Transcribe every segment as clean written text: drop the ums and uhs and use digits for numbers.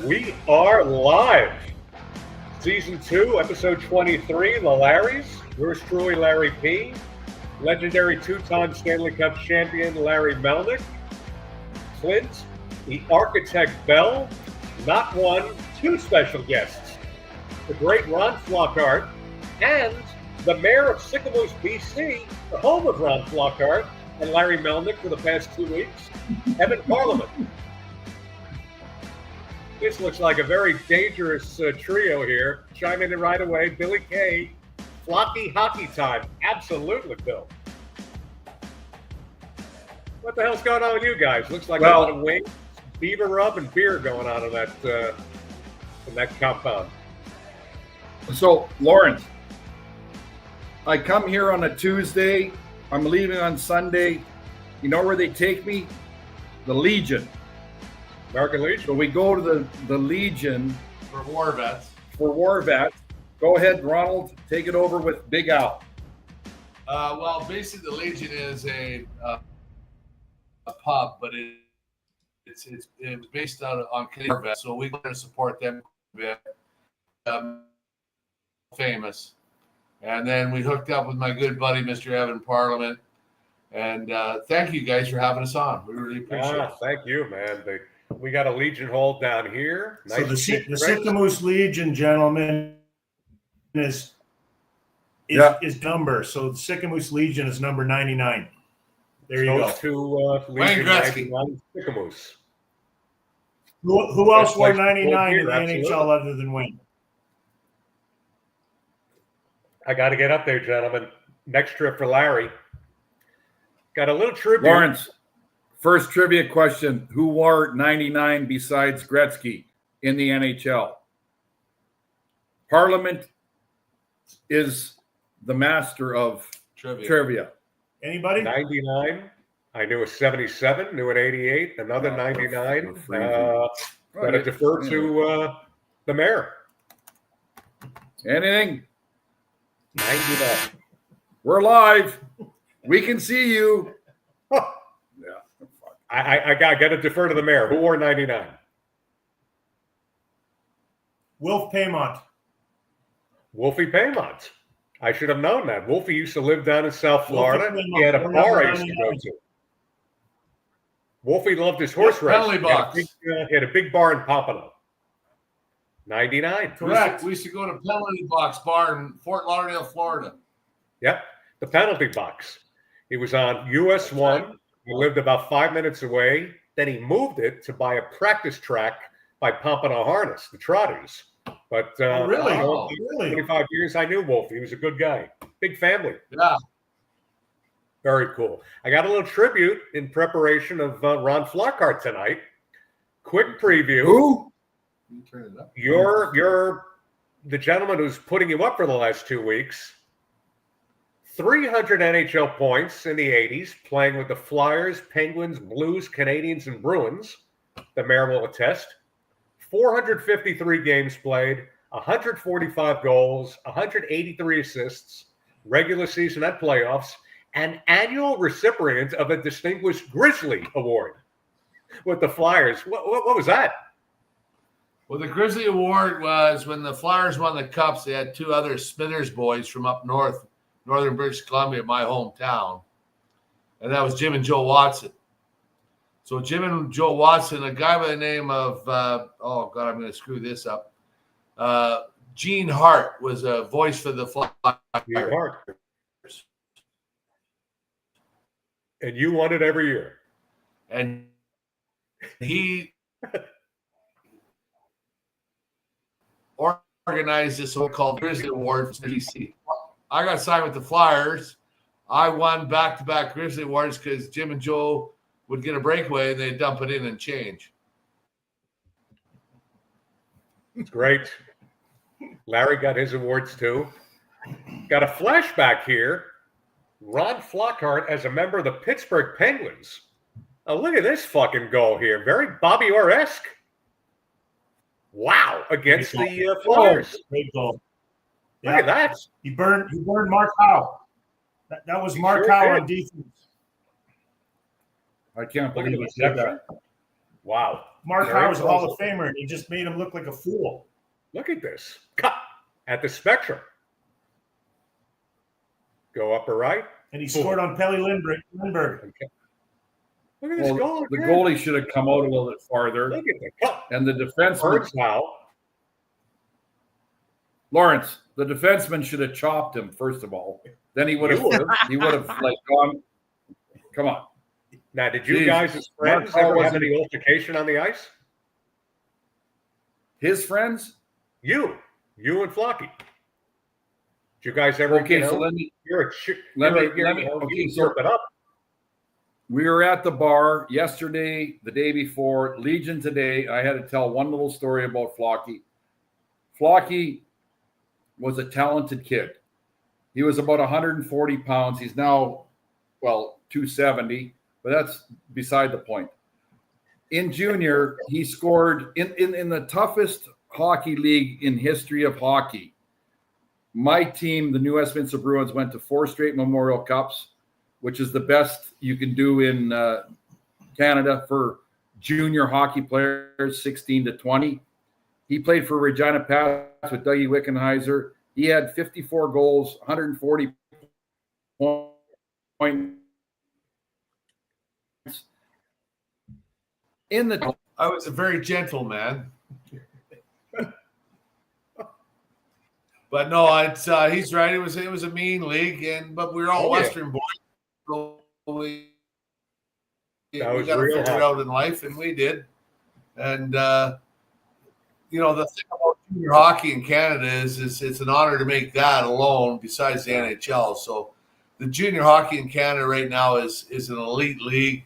We are live. Season 2, episode 23, The Larrys. Yours truly, Larry P. Legendary two-time Stanley Cup champion, Larry Melnyk. Clint the Architect Bell. Not one, two special guests. The great Ron Flockhart and the mayor of Sicamous, BC, the home of Ron Flockhart and Larry Melnyk for the past 2 weeks, Evan Parliament. This looks like a very dangerous trio here. Chiming in right away, Billy K. Flocky Hockey time. Absolutely, Bill. What the hell's going on with you guys? Looks like a lot of wings, beaver rub, and beer going on in that compound. So, Lawrence, I come here on a Tuesday. I'm leaving on Sunday. You know where they take me? The Legion. American Legion. So we go to the Legion. For war vets. Go ahead, Ronald. Take it over with Big Al. Well, basically, the Legion is a pub, but it's based on Canadian vets, so we want to support them a bit. Famous. And then we hooked up with my good buddy, Mr. Evan Parliament. And thank you guys for having us on. We really appreciate it. Thank you, man. We got a Legion hold down here. Nice. So the Sicamous Legion, gentlemen, is number. So the Sicamous Legion is number 99. There you go. To Legion 99 Sicamous. Who else wore 99 in the NHL other than Wayne? I got to get up there, gentlemen. Next trip for Larry. Got a little tribute. Lawrence, first trivia question. Who wore 99 besides Gretzky in the NHL? Parliament is the master of trivia. Anybody? 99. I knew a 77, knew an 88, another 99. Got to defer to the mayor. Anything? 99. We're live. We can see you. Yeah. I got to defer to the mayor. Who wore 99? Wolf Paymont. Wolfie Paymont. I should have known that. Wolfie used to live down in South Florida. He had a bar I used to go to. Wolfie loved his horse racing. He had a big bar in Pompano. 99. Correct. We used to go to Penalty Box Bar in Fort Lauderdale, Florida. Yep, the Penalty Box. He was on US 1. He lived about 5 minutes away. Then he moved it to buy a practice track by Pompano Harness, the Trotters. But really? 25 years, I knew Wolfie. He was a good guy. Big family. Yeah. Very cool. I got a little tribute in preparation of Ron Flockhart tonight. Quick preview. Who? Turn it up. You're the gentleman who's putting you up for the last 2 weeks. 300 NHL points in the 80s, playing with the Flyers, Penguins, Blues, Canadiens, and Bruins. The mayor will attest. 453 games played, 145 goals, 183 assists, regular season and playoffs, and annual recipient of a Distinguished Grizzly Award with the Flyers. What was that? Well, the Grizzly Award was when the Flyers won the Cups. They had two other Smithers boys from up north, northern British Columbia, my hometown. And that was Jim and Joe Watson. So Jim and Joe Watson, a guy by the name of, I'm going to screw this up. Gene Hart was a voice for the Flyers. Gene Hart. And you won it every year. And he organized this so-called Grizzly Award for DC. I got signed with the Flyers. I won back-to-back Grizzly Awards because Jim and Joe would get a breakaway and they'd dump it in and change. It's great. Larry got his awards too. Got a flashback here. Ron Flockhart as a member of the Pittsburgh Penguins. Oh, look at this fucking goal here. Very Bobby Orr-esque. Wow, against the Flyers. Great goal. Look at that. He burned Mark Howe. That was Mark Howe on defense. I can't believe he did that. Wow. Mark Very Howard's a Hall impressive. of Famer, and he just made him look like a fool. Look at this. Cut at the Spectrum. Go upper right. And he scored on Pelle Lindbergh. Okay. Look at this Well, goal. the again. goalie should have come out a little bit farther. Look at the cut. And the defenseman, Burns now. Lawrence, the defenseman should have chopped him, first of all. Then he would have like gone. Come on. Now, did you Jeez. guys as friends Mark Hall ever have wasn't- any altercation on the ice? His friends? You and Flocky. Did you guys ever? Okay, you know, so let me you're okay, so it up. we were at the bar yesterday, the day before, Legion today. I had to tell one little story about Flocky. Flocky was a talented kid. He was about 140 pounds. He's now, 270, but that's beside the point. In junior, he scored in the toughest hockey league in history of hockey. My team, the New Westminster Bruins, went to 4 straight Memorial Cups, which is the best you can do in Canada for junior hockey players, 16 to 20. He played for Regina Pats with Dougie Wickenheiser. He had 54 goals, 140 points. I was a very gentle man. But no, it's he's right. It was a mean league, but we were all Western boys, so we got to figure it out in life, and we did. And the thing about junior hockey in Canada is it's an honor to make that alone, besides the NHL. So the junior hockey in Canada right now is an elite league.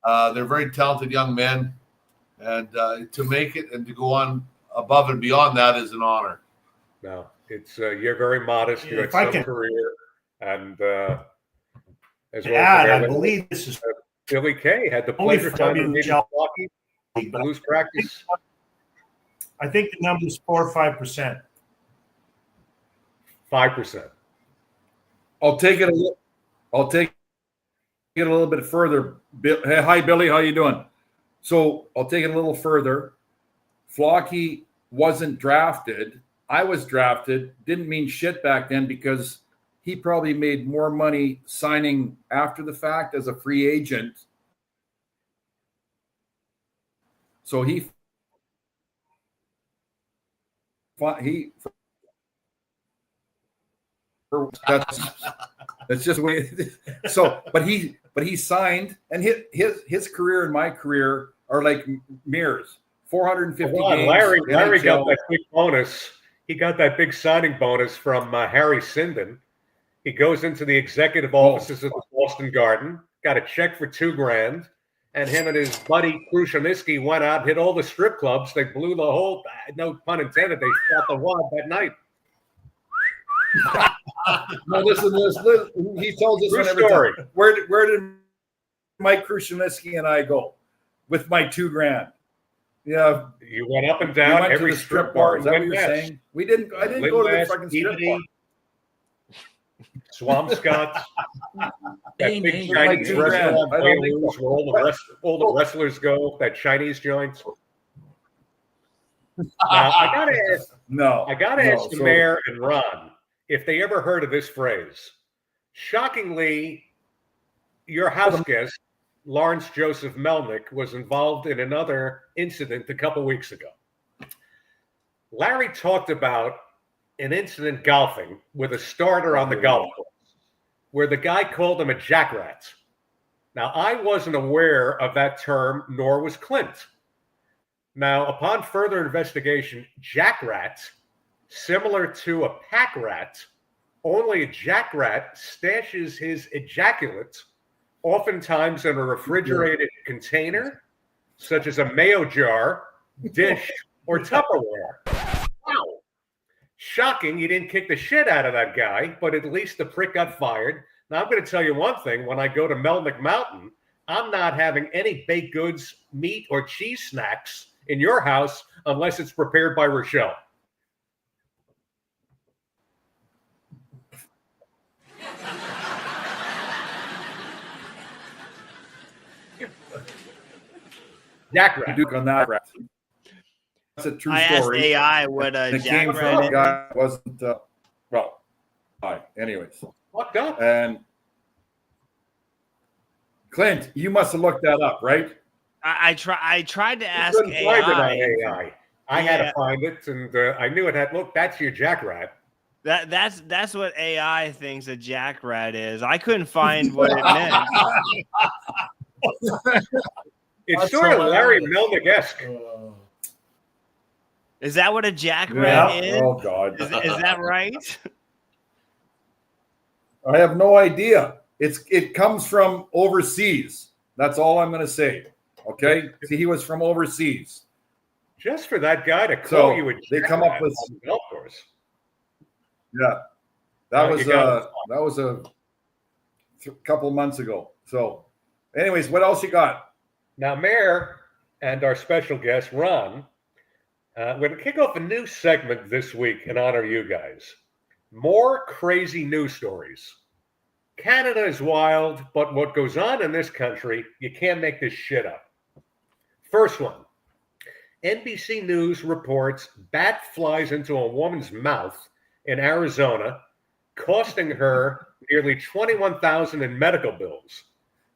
They're very talented young men, and to make it and to go on above and beyond that is an honor. No, it's you're very modest. You had some career, and as well as I believe this is Billy Kay had the pleasure time of meeting Flocky. Blues practice. I think the number is 4 or 5%. 5%. I'll take it a little bit further. Hey, hi, Billy. How you doing? So I'll take it a little further. Flocky wasn't drafted. I was drafted. Didn't mean shit back then because he probably made more money signing after the fact as a free agent. So that's just the way it is. So, but he signed, and his career and my career are like mirrors. 450 games. Larry got that big bonus. He got that big signing bonus from Harry Sinden. He goes into the executive offices of the Boston Garden, got a check for $2,000, and him and his buddy Krushelnyski went out and hit all the strip clubs. They blew the whole, no pun intended, they shot the wad that night. No, listen. He tells us every story. time. Where did Mike Krushelnyski and I go with my $2,000? Yeah, you went up and down every strip bar. Is that what you're saying? I didn't go to the fucking strip bar. Swampscott, that big Chinese restaurant, where all the wrestlers go, that Chinese joint. Now, I gotta ask the mayor and Ron if they ever heard of this phrase. Shockingly, your house guest, Lawrence Joseph Melnyk, was involved in another incident a couple weeks ago. Larry talked about an incident golfing with a starter on the golf course where the guy called him a jackrat. Now, I wasn't aware of that term, nor was Clint. Now, upon further investigation, jackrat, similar to a pack rat, only a jackrat stashes his ejaculate oftentimes in a refrigerated container, such as a mayo jar, dish, or Tupperware. Wow. Shocking you didn't kick the shit out of that guy, but at least the prick got fired. Now, I'm going to tell you one thing. When I go to Melnyk Mountain, I'm not having any baked goods, meat, or cheese snacks in your house unless it's prepared by Rochelle. Jackrabbit. Duke on that rat. That's a true I asked story. AI what a It came from a jackrabbit guy who wasn't anyways. Fucked up. And Clint, you must have looked that up, right? I tried to You ask couldn't find it on AI. AI. I had Yeah. to find it, and I knew it had. Look, that's your jackrat. That's what AI thinks a jackrat is. I couldn't find what it meant. It's That's sort of Larry hilarious. Melnyk-esque. Is that what a jackrat Yeah. is? Oh God. Is that right? I have no idea. It comes from overseas. That's all I'm going to say. Okay. See, he was from overseas. Just for that guy to call So you a they come up jackrat with- on the golf course. Yeah, that You got was a couple months ago. So, anyways, what else you got? Now, Mayor and our special guest, Ron, we're going to kick off a new segment this week in honor of you guys. More crazy news stories. Canada is wild, but what goes on in this country, you can't make this shit up. First one. NBC News reports bat flies into a woman's mouth in Arizona, costing her nearly $21,000 in medical bills.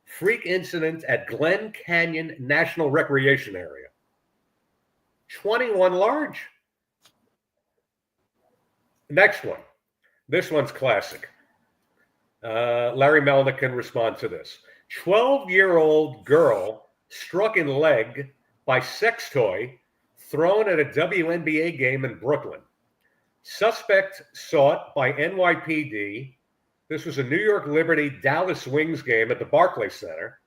Freak incident at Glen Canyon National Recreation Area. 21 large. Next one. This one's classic. Larry Melnyk can respond to this. 12-year-old girl struck in leg by sex toy thrown at a WNBA game in Brooklyn. Suspect sought by NYPD. This was a New York Liberty Dallas Wings game at the Barclays Center.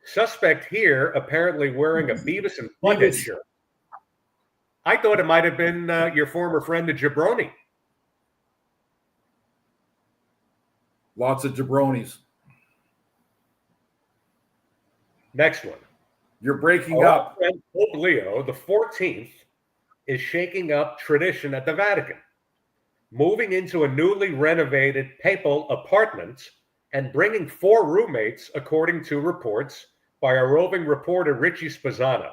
Suspect here apparently wearing a Beavis and Butthead shirt. I thought it might have been your former friend, the Jabroni. Lots of jabronis. Next one. You're breaking Our up. friend Pope Leo the 14th is shaking up tradition at the Vatican, moving into a newly renovated papal apartment and bringing 4 roommates, according to reports by our roving reporter Richie Spazzano.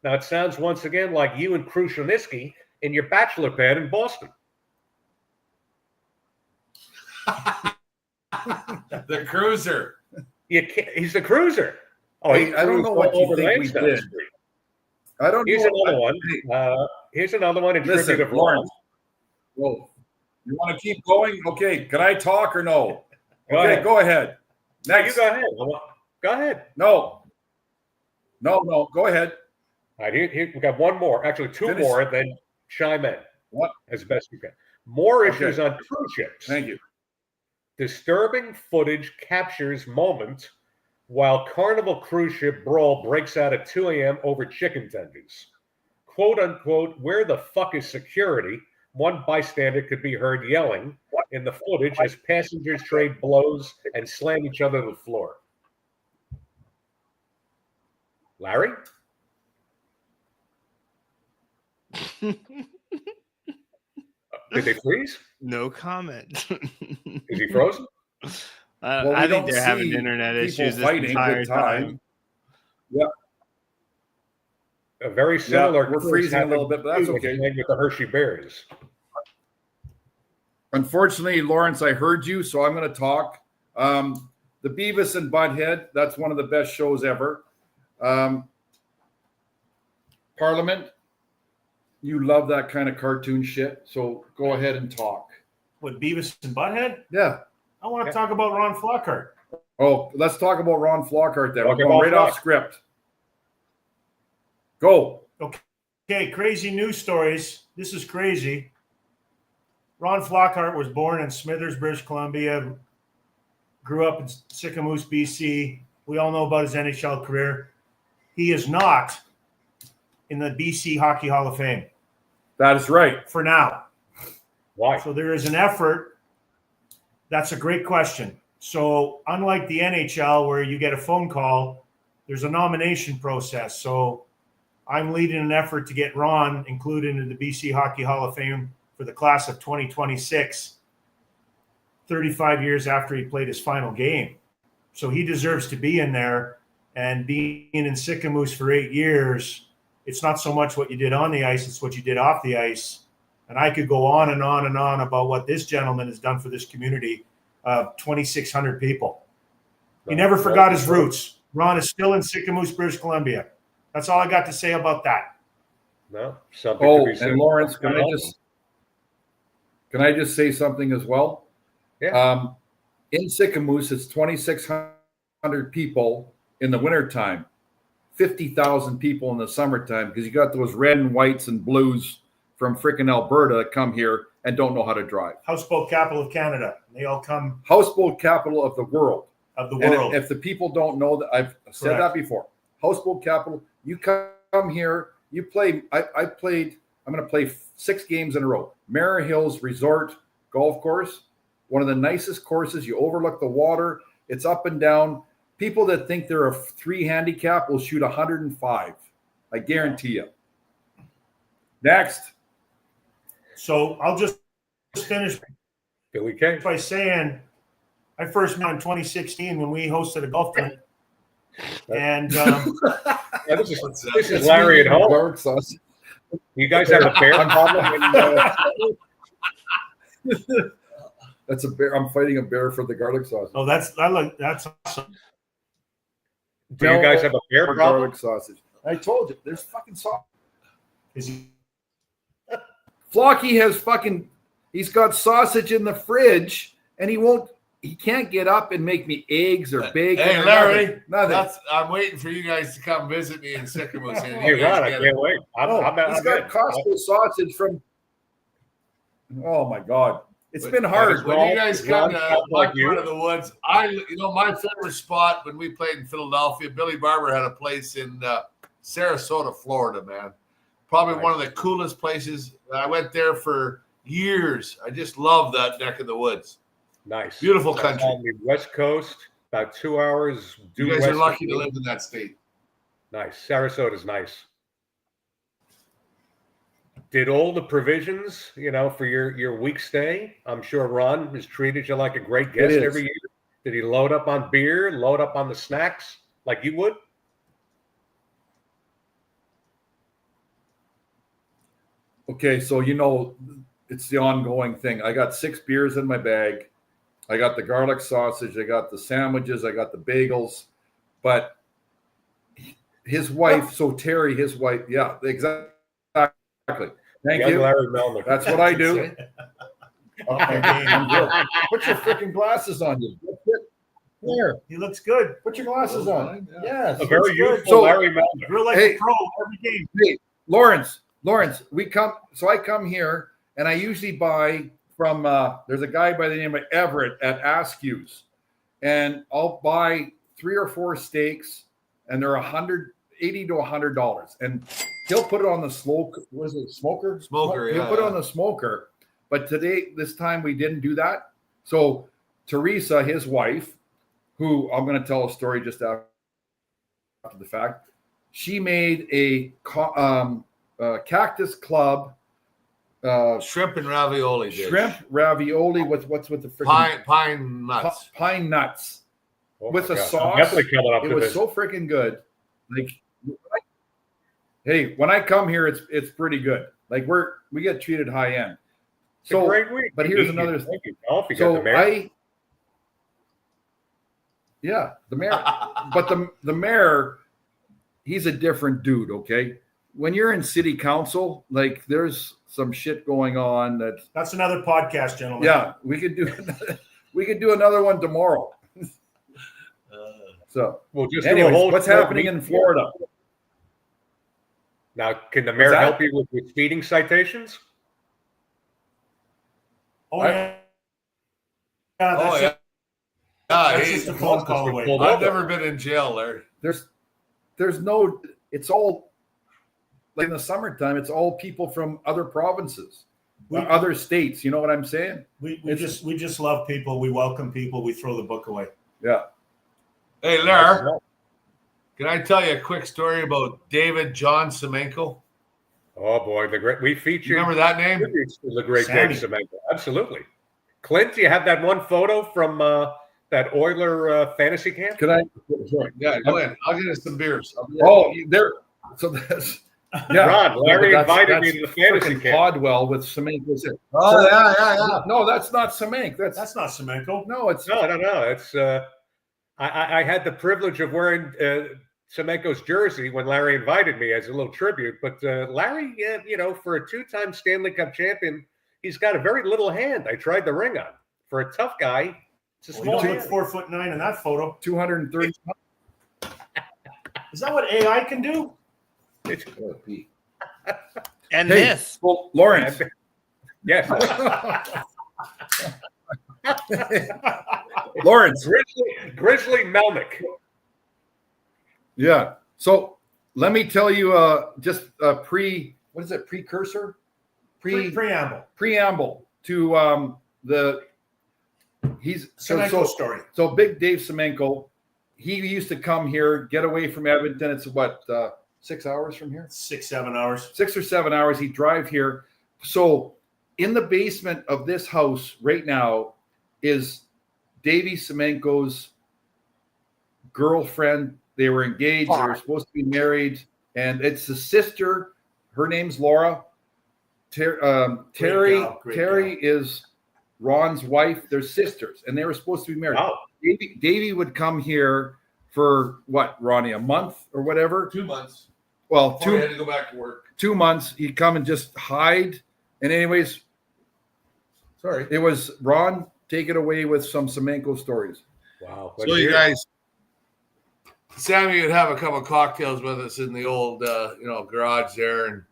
Now, it sounds once again like you and Krushelnyski in your bachelor pad in Boston. The cruiser. He's the cruiser. Oh, Hey, I don't know what you think we Langston did. Street. I don't Here's know. another one. Here's another one in Listen, tribute of Lawrence. Ron. Whoa. You want to keep going? Okay. Can I talk or no? Go Okay, ahead. go ahead. No, you Next. go ahead. Go ahead. No. Go ahead. All right, here we got one more. Actually, 2 Finish. more, then chime in. What? As best you can. More Okay. issues on cruise ships. Thank you. Disturbing footage captures moment while Carnival cruise ship brawl breaks out at 2 a.m. over chicken tenders. Quote unquote, where the fuck is security? One bystander could be heard yelling in the footage as passengers trade blows and slam each other to the floor. Larry? Did they freeze? No comment. Is he frozen? Well, we I think don't they're having see internet people issues this fighting entire good time. time. A very similar. we're cruise freezing a happened little bit, but that's too, okay. with the Hershey Bears. Unfortunately, Lawrence, I heard you, so I'm going to talk. The Beavis and Butthead, that's one of the best shows ever. Parliament, you love that kind of cartoon shit, so go ahead and talk. What, Beavis and Butthead? Yeah. I want to talk about Ron Flockhart. Oh, let's talk about Ron Flockhart then. We're Talk going about right off Flock. script. Go. Okay, crazy news stories. This is crazy. Ron Flockhart was born in Smithers, British Columbia, grew up in Sicamous, BC. We all know about his NHL career. He is not in the BC Hockey Hall of Fame That is right. for now. Why? So there is an effort. That's a great question. So unlike the NHL where you get a phone call, there's a nomination process. So I'm leading an effort to get Ron included in the BC Hockey Hall of Fame for the class of 2026, 35 years after he played his final game. So he deserves to be in there. And being in Sicamous for 8 years, it's not so much what you did on the ice, it's what you did off the ice. And I could go on and on and on about what this gentleman has done for this community of 2,600 people. He never forgot his roots. Ron is still in Sicamous, British Columbia. That's all I got to say about that. No, something to be said. And Lawrence, can I just say something as well? Yeah. In Sicamous, it's 2,600 people in the wintertime, 50,000 people in the summertime, because you got those red and whites and blues from freaking Alberta that come here and don't know how to drive. Houseboat capital of Canada. They all come. Houseboat capital of the world. Of the world. And if the people don't know that, I've said that before. Houseboat capital. You come here. You play. I played. I'm going to play 6 games in a row. Mara Hills Resort Golf Course. One of the nicest courses. You overlook the water. It's up and down. People that think they're a 3 handicap will shoot 105. I guarantee you. Next. So I'll just finish Billy Kay. by saying I first met in 2016 when we hosted a golf tournament. And Yeah, this is Larry at home. You guys have a bear problem? That's a bear. I'm fighting a bear for the garlic sausage. oh, that's awesome. Do you guys have a bear for problem? garlic sausage? I told you, there's fucking sausage. Is he? Flocky has he's got sausage in the fridge, and he can't get up and make me eggs or bacon. Hey, or Larry, nothing. I'm waiting for you guys to come visit me in Sicamous. Hey, Ron, I can't wait. He's got Costco sausage from. Oh my God, it's been hard. When you guys come to my like you. part of the woods, my favorite spot when we played in Philadelphia, Billy Barber had a place in Sarasota, Florida, man. Probably one of the coolest places. I went there for years. I just love that neck of the woods. Nice. Beautiful That's country. on the West Coast, about 2 hours due You guys west are of lucky to here. live in that state. Nice. Sarasota's nice. Did all the provisions, for your week stay? I'm sure Ron has treated you like a great guest is. every year. Did he load up on beer, load up on the snacks like you would? Okay, so it's the ongoing thing. I got 6 beers in my bag. I got the garlic sausage. I got the sandwiches. I got the bagels. But his wife, so Terry, his wife, yeah, exactly. Thank you. Larry Melnyk. That's what I do. Okay. I'm good. Put your freaking glasses on you. There. He looks good. Put your glasses on. Yes. A very Looks good. youthful So- Larry Melnyk. You're like Hey. a pro every game. Hey, Lawrence, I come here and I usually buy from, there's a guy by the name of Everett at Askew's, and I'll buy 3 or 4 steaks, and they're $80 to $100, and he'll put it on the smoker. Smoker, He'll put it on the smoker. But this time we didn't do that. So Teresa, his wife, who I'm going to tell a story just after the fact, she made a Cactus Club Shrimp and ravioli dish. shrimp ravioli with what's with the freaking Pine nuts. pine nuts Oh with my a gosh. I'm sauce. definitely coming up It to was this. so freaking good. Like, hey, when I come here, it's pretty good. Like we get treated high end. It's a great week. but here's another thing. Thank you, Golf. You got So the mayor. the mayor, but the mayor, he's a different dude. Okay, when you're in city council, like there's some shit going on that. That's another podcast, gentlemen. Yeah, we could do another one tomorrow. So, We'll just do a anyways, whole what's short happening week. in Florida? Now, can the mayor that? help you with speeding citations? Oh, yeah. Yeah, Oh, that's yeah. just, Yeah, that's hey, just a phone call away. Pulled I've over. never been in jail, Larry. There's no. It's all like in the summertime. It's all people from other provinces, other states. You know what I'm saying? We just love people. We welcome people. We throw the book away. Yeah. Hey, Larry, can I tell you a quick story about David John Semenko? Oh boy, we featured. You remember that name? tributes to the great Sammy. Dave Semenko. Absolutely. Clint, do you have that one photo from that Oiler fantasy camp? Could I? Sorry. Yeah, go ahead. I'll get us some beers. Oh, there. So that's Ron, Larry but invited me to the fantasy frickin' camp. Podwell with Semenko. Oh, yeah. No, that's not Semenk. That's not Semenko. No, it's No. It's I had the privilege of wearing Semenko's jersey when Larry invited me as a little tribute. But Larry, for a 2-time Stanley Cup champion, he's got a very little hand. I tried the ring on. For a tough guy, it's a Well, small you don't hand. look 4'9" in that photo. 230. Is that what AI can do? It's, And Hey, this. well, Lawrence. yes. Lawrence. Grizzly Melnyk. Yeah. So let me tell you, just a precursor, Preamble. to Semenko story. So Big Dave Semenko, he used to come here, get away from Edmonton. It's what 6 hours from here, 6-7 hours. 6 or 7 hours. He'd drive here. So in the basement of this house right now is Davey Semenko's girlfriend. They were engaged. They were supposed to be married, and it's the sister. Her name's Laura. Terry is Ron's wife. They're sisters, and they were supposed to be married. Oh, Davey would come here for what, Ronnie, a month or whatever? 2 months. Well, Before I had to go back to work. 2 months. He'd come and just hide. And anyways, sorry, it was Ron. Take it away with some Semenko stories. wow. So you guys, Sammy would have a couple of cocktails with us in the old, garage there. And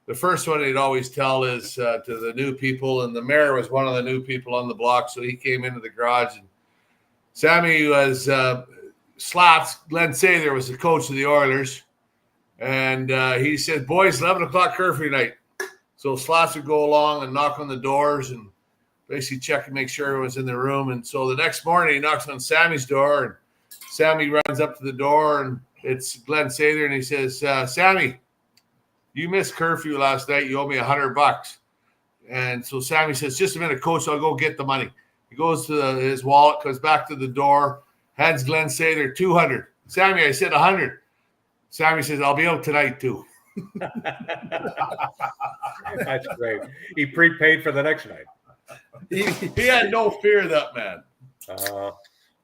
the first one he'd always tell is to the new people. And the mayor was one of the new people on the block. So he came into the garage. And Sammy was Slats. Glenn Sather was the coach of the Oilers. And he said, boys, 11 o'clock curfew night. So Slats would go along and knock on the doors and basically check and make sure everyone's in the room. And so the next morning he knocks on Sammy's door, and Sammy runs up to the door, and it's Glenn Sather, and he says, Sammy, you missed curfew last night. You owe me $100. And so Sammy says, just a minute, coach, I'll go get the money. He goes to his wallet, comes back to the door, hands Glenn Sather $200. Sammy, I said 100. Sammy says, I'll be out tonight too. That's great. He prepaid for the next night. He had no fear, that man.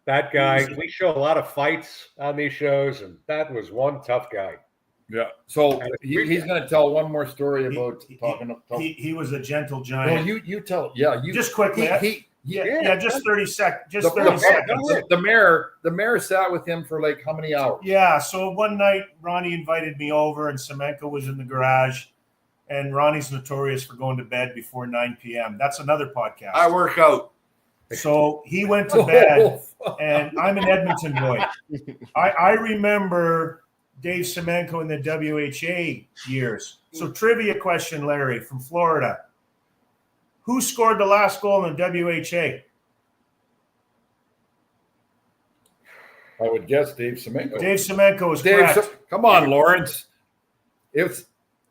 That guy, we show a lot of fights on these shows, and that was one tough guy. Yeah. So he's going to tell one more story about talking. He was a gentle No, giant. you tell. Yeah, you Just quickly. Just 30 seconds. Just 30 seconds. The mayor sat with him for like how many hours? Yeah. So one night, Ronnie invited me over, and Semenko was in the garage. And Ronnie's notorious for going to bed before 9 p.m. That's another podcast. I work out. So he went to bed, and I'm an Edmonton boy. I remember Dave Semenko in the WHA years. So trivia question, Larry, from Florida. Who scored the last goal in the WHA? I would guess Dave Semenko. Dave Semenko is correct. Come on, Lawrence. It's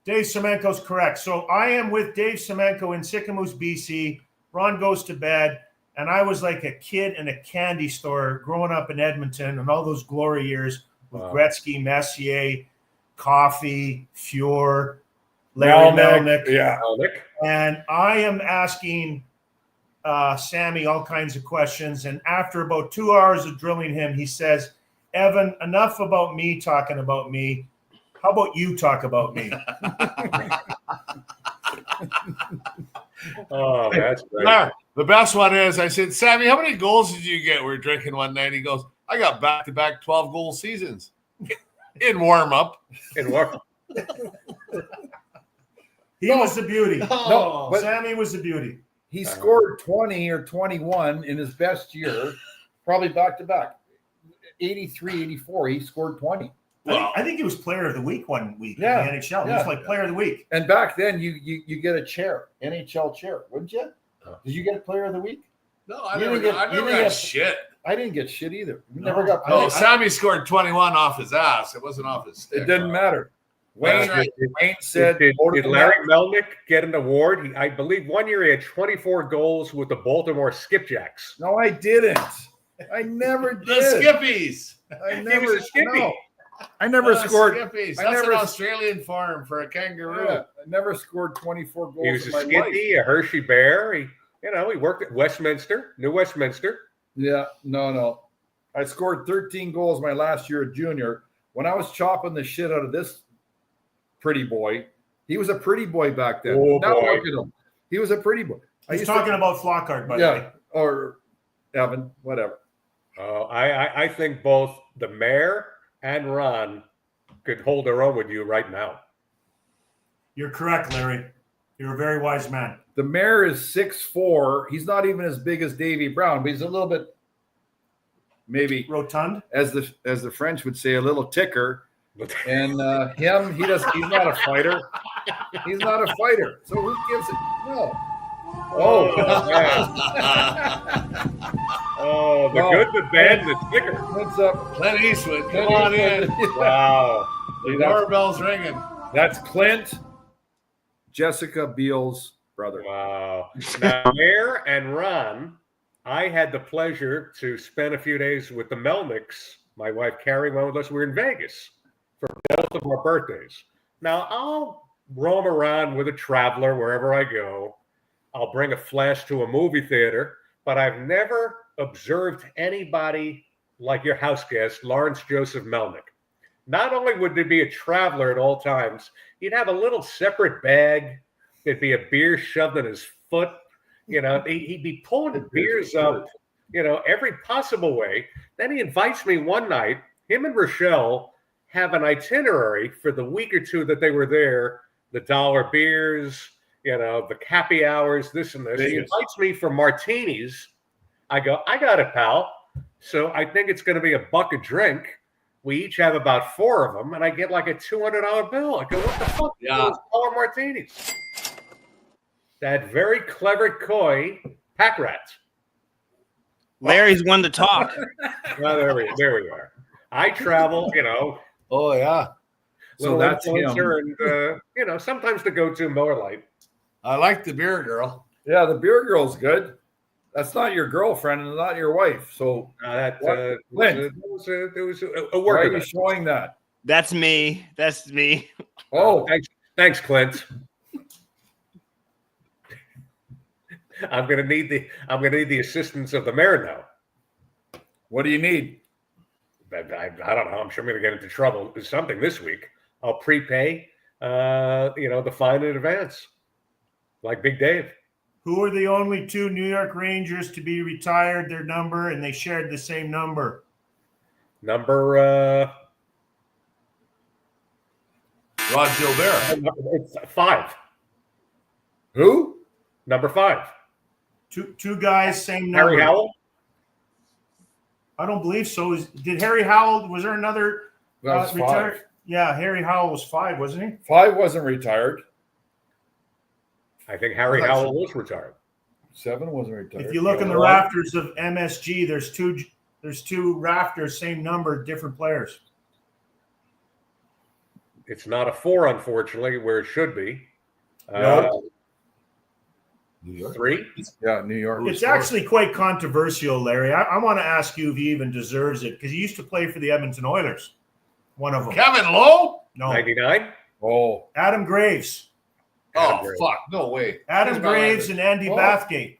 Dave Semenko's correct. So I am with Dave Semenko in Sicamous, BC. Ron goes to bed, and I was like a kid in a candy store growing up in Edmonton and all those glory years with Gretzky, Messier, Coffee, Fjord, Larry Melnyk. Yeah. And I am asking Sammy all kinds of questions. And after about 2 hours of drilling him, he says, Evan, enough about me talking about me. How about you talk about me? Oh, that's great. Yeah, the best one is I said, Sammy, how many goals did you get? We were drinking one night. He goes, I got back-to-back 12-goal seasons in warm-up. He was the beauty. No, but Sammy was the beauty. he scored 20 or 21 in his best year, probably back-to-back. 83, 84, he scored 20. I think he was player of the week one week Yeah, in the NHL. He yeah. was like player of the week. And back then, you get a chair, NHL chair, wouldn't you? Did you get player of the week? No, I You never didn't got, get- you didn't got get- shit. I didn't get shit either. You No. never got No, paid. Sammy scored 21 off his ass. It wasn't off his stick. It didn't matter. That's Wayne, right. Wayne said, Did "Go to the Larry net." Melnyk get an award? I believe one year he had 24 goals with the Baltimore Skipjacks. No, I didn't. I never The did. Skippies. I He never. was a skippy. No. I never The scored. Skippies. I That's never- an Australian farm for a kangaroo. Yeah, I never scored 24 goals He was in a my skippy, life. a Hershey Bear. He worked at Westminster, New Westminster. Yeah, no. I scored 13 goals my last year at junior. When I was chopping the shit out of this pretty boy, he was a pretty boy back then. Oh, now boy. look at him. He was a pretty boy. He's talking about Flockhart, by the way. Yeah, or Evan, whatever. I think both the mayor and Ron could hold their own with you right now. You're correct, Larry. You're a very wise man. The mayor is 6'4". He's not even as big as Davy Brown, but he's a little bit, maybe Rotund. as the French would say, a little ticker. And he's not a fighter. He's not a fighter. So who gives it? No. Oh, man. Oh, the No. good, the bad, and the sticker. What's up? Clint Eastwood, come on in. Wow. The doorbell's ringing. That's Clint, Jessica Biel's brother. Wow. Now, Mayor and Ron, I had the pleasure to spend a few days with the Melnyks. My wife Carrie went with us. We were in Vegas for both of our birthdays. Now, I'll roam around with a traveler wherever I go. I'll bring a flash to a movie theater, but I've never observed anybody like your house guest, Lawrence Joseph Melnyk. Not only would there be a traveler at all times, he'd have a little separate bag. There'd be a beer shoved in his foot. He'd be pulling the beers up, every possible way. Then he invites me one night. Him and Rochelle have an itinerary for the week or two that they were there. The dollar beers, the happy hours, this and this. He invites me for martinis. I go, I got it, pal. So I think it's going to be $1 a drink. We each have about 4 of them, and I get like a $200 bill. I go, what the fuck? Yeah. $4 martinis. That very clever, coy pack rat. Larry's one to talk. Well, there we are. I travel, Oh, yeah. So little that's him. influencer, and sometimes the go-to Miller Lite. I like the beer girl. Yeah, the beer girl's good. That's not your girlfriend and not your wife. So That Clint. was a why work are of you it. showing that? That's me. That's me. Oh, Thanks, Clint. I'm gonna need the assistance of the mayor now. what do you need? I don't know. I'm sure I'm gonna get into trouble with something this week. I'll prepay, the fine in advance, like Big Dave. Who are the only 2 New York Rangers to be retired their number, and they shared the same number? Number Rod Gilbert. it's 5. Who? Number 5. Two guys, same number. Harry Howell. I don't believe so. Did Harry Howell? Was there another That's 5. retired? Yeah, Harry Howell was 5, wasn't he? 5 wasn't retired. I think Harry Howell was retired. 7 wasn't retired. If you look in the rafters of MSG, there's two rafters, same number, different players. It's not a 4, unfortunately, where it should be. No. 3. Yeah, New York. It's actually quite controversial, Larry. I want to ask you if he even deserves it, because he used to play for the Edmonton Oilers. One of them. Kevin Lowe? No, 99. Oh, Adam Graves. Oh, Graves. fuck. No way. Adam He's my Graves Lander. and Andy Oh. Bathgate.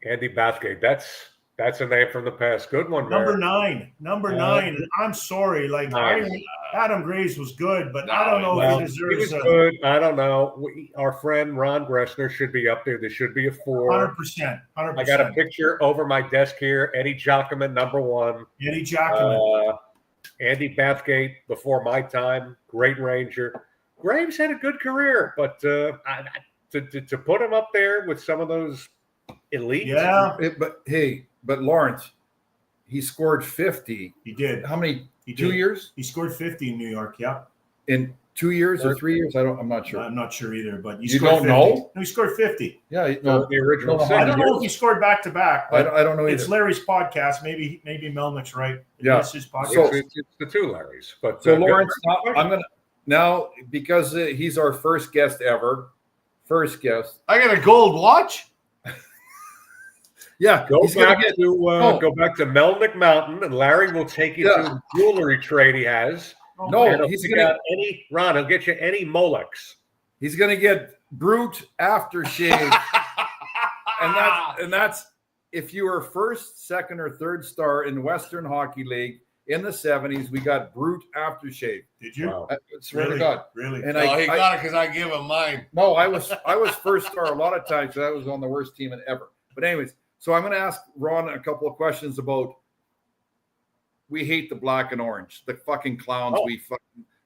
Andy Bathgate. That's a name from the past. Good one, Number Mayor. 9. Number 9. And I'm sorry. Adam Graves was good, but I don't know Well, if he he was deserves good. I don't know. Our friend Ron Gressner should be up there. There should be a 4. 100%. 100%. I got a picture over my desk here. Eddie Jockman, number 1. Eddie Jackman. Andy Bathgate, before my time, great Ranger. Graves had a good career, but to put him up there with some of those elites, Yeah, but Lawrence, he scored 50. he did. How many? He 2 did. years? He scored 50 in New York. Yeah. In 2 years or 3 years? I'm not sure. I'm not sure either, but he You scored don't 50. know? No, he scored 50. Yeah, the original No, six. I don't know years? if he scored back to back, I but don't know it's either. Larry's podcast. Maybe Melnyk's right. Yeah. It's his podcast. So- It's the 2 Larrys. But So good. Lawrence, now because he's our first guest ever. First guest. I got a gold watch? Yeah, Go he's gonna back get. go back to Melnyk Mountain, and Larry will take you to the jewelry trade he has. No, And he'll he's pick gonna. out any Ron. He'll get you any Molex. He's gonna get Brute aftershave, and that's if you were first, second, or third star in Western Hockey League in the 70s. We got Brute aftershave. Did you? Wow. I swear to God. Really? And he got it because I gave him mine. No, I was first star a lot of times because I was on the worst team ever. But anyways, so I'm going to ask Ron a couple of questions about. We hate the black and orange, the fucking clowns.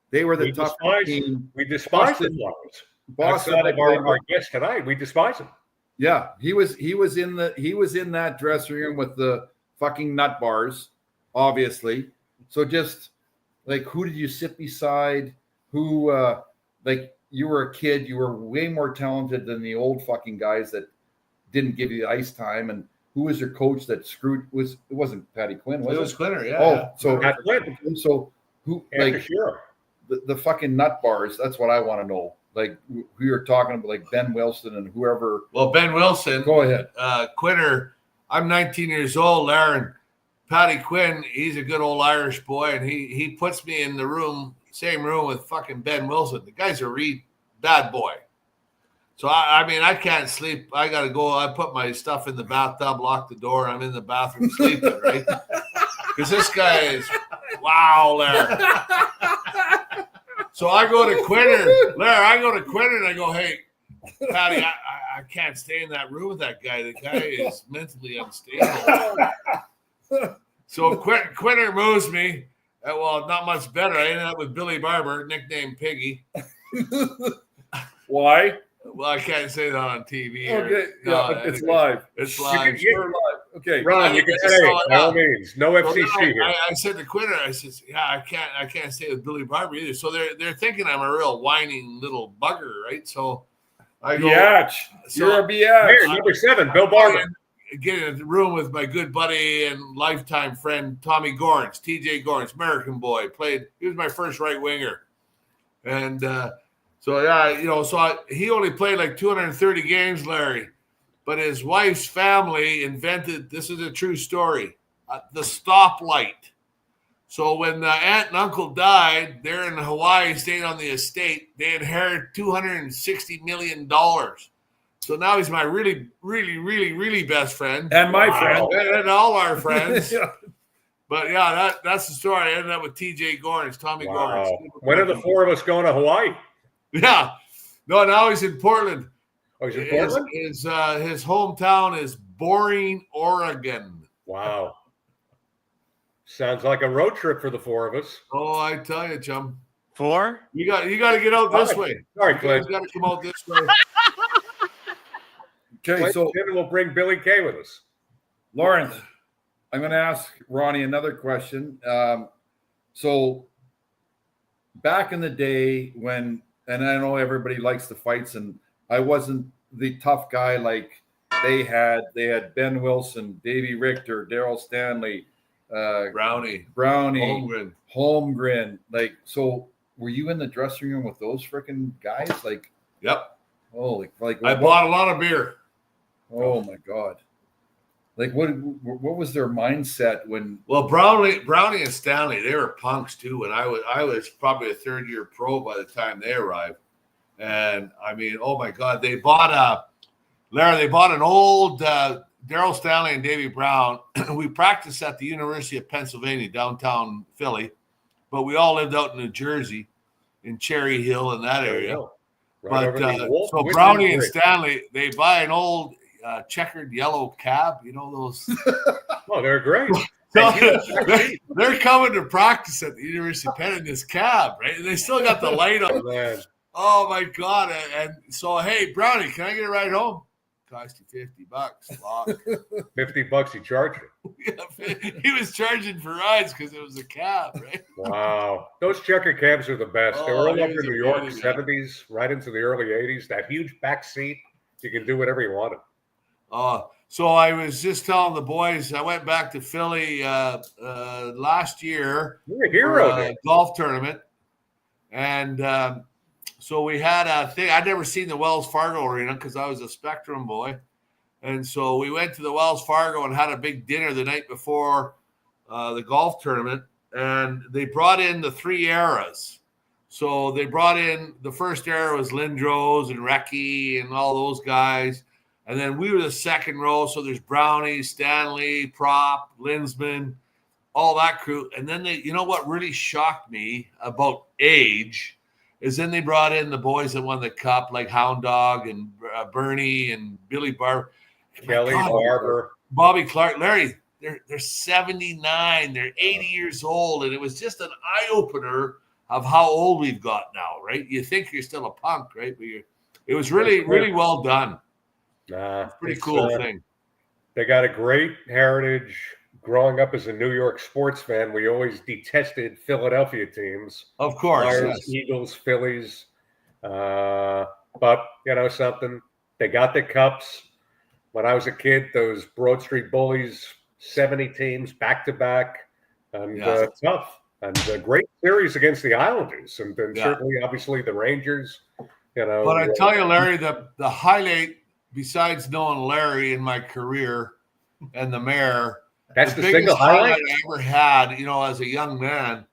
They were the tough team. We despise the Clowns. Outside of our guest tonight, we despise him. Yeah, he was in that dressing room with the fucking nut bars, obviously. So just like, who did you sit beside? Who like, you were a kid, you were way more talented than the old fucking guys that didn't give you ice time. And who was your coach that screwed? It wasn't Patty Quinn, was it? It was Quinter, yeah. Oh, yeah. so Pat Quinn. So who, like, sure. the fucking nut bars? That's what I want to know. Like, who you're talking about, like Ben Wilson and whoever. Well, Ben Wilson. Go ahead. Quinter, I'm 19 years old, Larry. Patty Quinn, he's a good old Irish boy, and he puts me in the same room with fucking Ben Wilson. The guy's a bad boy. So, I mean, I can't sleep. I got to go. I put my stuff in the bathtub, lock the door. I'm in the bathroom sleeping, right? Because this guy is, wow, Larry. So I go to Quinter. And I go, hey, Patty, I can't stay in that room with that guy. The guy is mentally unstable. So Quinter moves me. Well, not much better. I ended up with Billy Barber, nicknamed Piggy. Why? Well, I can't say that on TV. Okay, No, it's live. It's live. We're live. Okay, Ron, you can say it, by all means. No FCC here. I said to Quinter, I said, yeah, I can't stay with Billy Barber either. So they're thinking I'm a real whining little bugger, right? So I go, biatch. You're a biatch. Here, number 7, Bill Barber. Get in the room with my good buddy and lifetime friend Tommy Gorns, TJ Gorns, American boy. He was my first right winger, and so yeah, he only played like 230 games, Larry. But his wife's family invented, this is a true story, the stoplight. So when the aunt and uncle died, they're in Hawaii, staying on the estate. They inherited $260 million. So now he's my really, really, really, really best friend. And my friend. And all our friends. Yeah. But yeah, that's the story. I ended up with TJ Gorns, Tommy Gorns. When are the 4 of us going to Hawaii? Yeah. No, now he's in Portland. Oh, he's in Portland? His hometown is Boring, Oregon. Wow. Sounds like a road trip for the 4 of us. Oh, I tell you, chum. 4? You got to get out this way. Sorry, Clint. You got to come out this way. Okay, so we'll bring Billy Kay with us. Lawrence, I'm going to ask Ronnie another question. So back in the day when, and I know everybody likes the fights, and I wasn't the tough guy like they had Ben Wilson, Davey Richter, Daryl Stanley, Brownie, Holmgren. Like, so were you in the dressing room with those freaking guys? Like, yep. Oh, like I bought a lot of beer. Oh my God! Like, what was their mindset when? Well, Brownie and Stanley, they were punks too. And I was probably a 3rd-year pro by the time they arrived. And I mean, oh my God, they bought an old Daryl Stanley and Davy Brown. We practiced at the University of Pennsylvania, downtown Philly, but we all lived out in New Jersey, in Cherry Hill in that area. Right, but so Brownie and Stanley, they buy an old checkered yellow cab. You know those? Oh, they're great. So they're coming to practice at the University of Penn in this cab, right? And they still got the light on. Man. Oh my God! And so, hey, Brownie, can I get a ride home? Cost you $50. $50 he charged you. He was charging for rides because it was a cab, right? Wow. Those checker cabs are the best. They were all up in New York, 70s, right into the early 80s. That huge back seat. You can do whatever you wanted. So I was just telling the boys, I went back to Philly last year. You're a hero for a golf tournament. And so we had a thing. I'd never seen the Wells Fargo Arena because I was a Spectrum boy. And so we went to the Wells Fargo and had a big dinner the night before the golf tournament. And they brought in the 3 eras. So they brought in, the first era was Lindros and Recchi and all those guys. And then we were the second row. So there's Brownie, Stanley, Prop, Linsman, all that crew. And then you know what really shocked me about age is then they brought in the boys that won the cup, like Hound Dog and Bernie and Billy Barber. Kelly Barber. Bobby Clark, Larry, they're 79, they're 80 years old. And it was just an eye-opener of how old we've got now, right? You think you're still a punk, right? But it was really, really well done. Pretty cool thing. They got a great heritage. Growing up as a New York sports fan, we always detested Philadelphia teams. Of course. Flyers, Yes. Eagles, Phillies. But, you know something? They got the cups. When I was a kid, those Broad Street Bullies, 70 teams back-to-back. And tough. And a great series against the Islanders. And then certainly, obviously, the Rangers. You know, but I tell you, Larry, the highlight, besides knowing Larry in my career and the mayor, that's the biggest single highlight I ever had, you know, as a young man,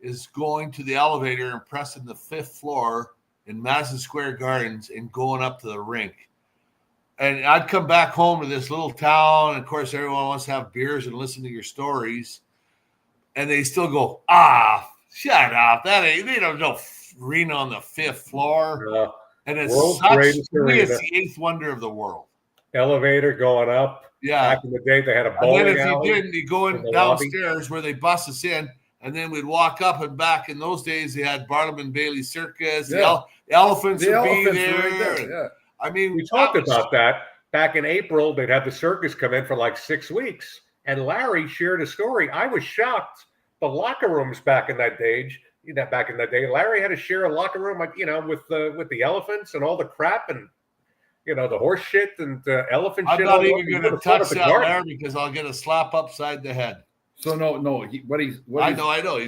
is going to the elevator and pressing the 5th floor in Madison Square Gardens and going up to the rink. And I'd come back home to this little town. And of course, everyone wants to have beers and listen to your stories. And they still go, shut up. They don't know arena on the 5th floor. And it's it's the 8th wonder of the world. Elevator going up. Yeah. Back in the day, they had a bowling alley. And then if you didn't, you go in downstairs where they bust us in, and then we'd walk up and back. In those days, they had Barnum Bailey Circus. Yeah. The elephants would be there. Right there. Yeah. I mean, we talked about that back in April. They'd have the circus come in for like 6 weeks, and Larry shared a story. I was shocked. The locker rooms back in that day. Larry had to share a locker room, like, you know, with the elephants and all the crap and, you know, the horse shit and elephant shit. I'm not even going to touch that, Larry, because I'll get a slap upside the head. So no. I know. He's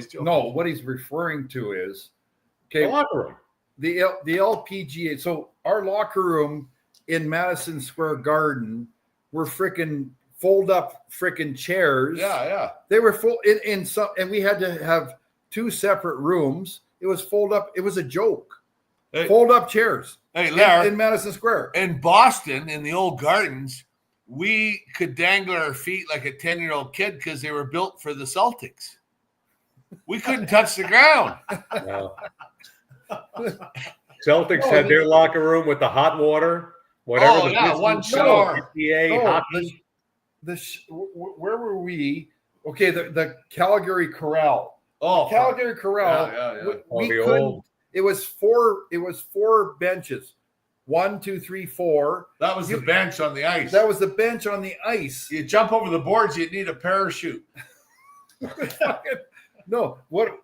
joking. No, what he's referring to is the locker room, the LPGA. So our locker room in Madison Square Garden were freaking fold up freaking chairs. Yeah. They were full in some, and we had to have 2 separate rooms. It was fold up. It was a joke. Hey, fold up chairs. Hey, Larry, in Madison Square. In Boston, in the old gardens, we could dangle our feet like a 10-year-old kid because they were built for the Celtics. We couldn't touch the ground. No. Celtics had their locker room with the hot water. Whatever. One shower. Hockey. Where were we? Okay, the Calgary Corral. Oh, Calgary Corral. Yeah. We couldn't. It was 4 benches. 1, 2, 3, 4. That was the bench on the ice. That was the bench on the ice. You jump over the boards, you'd need a parachute. No, what?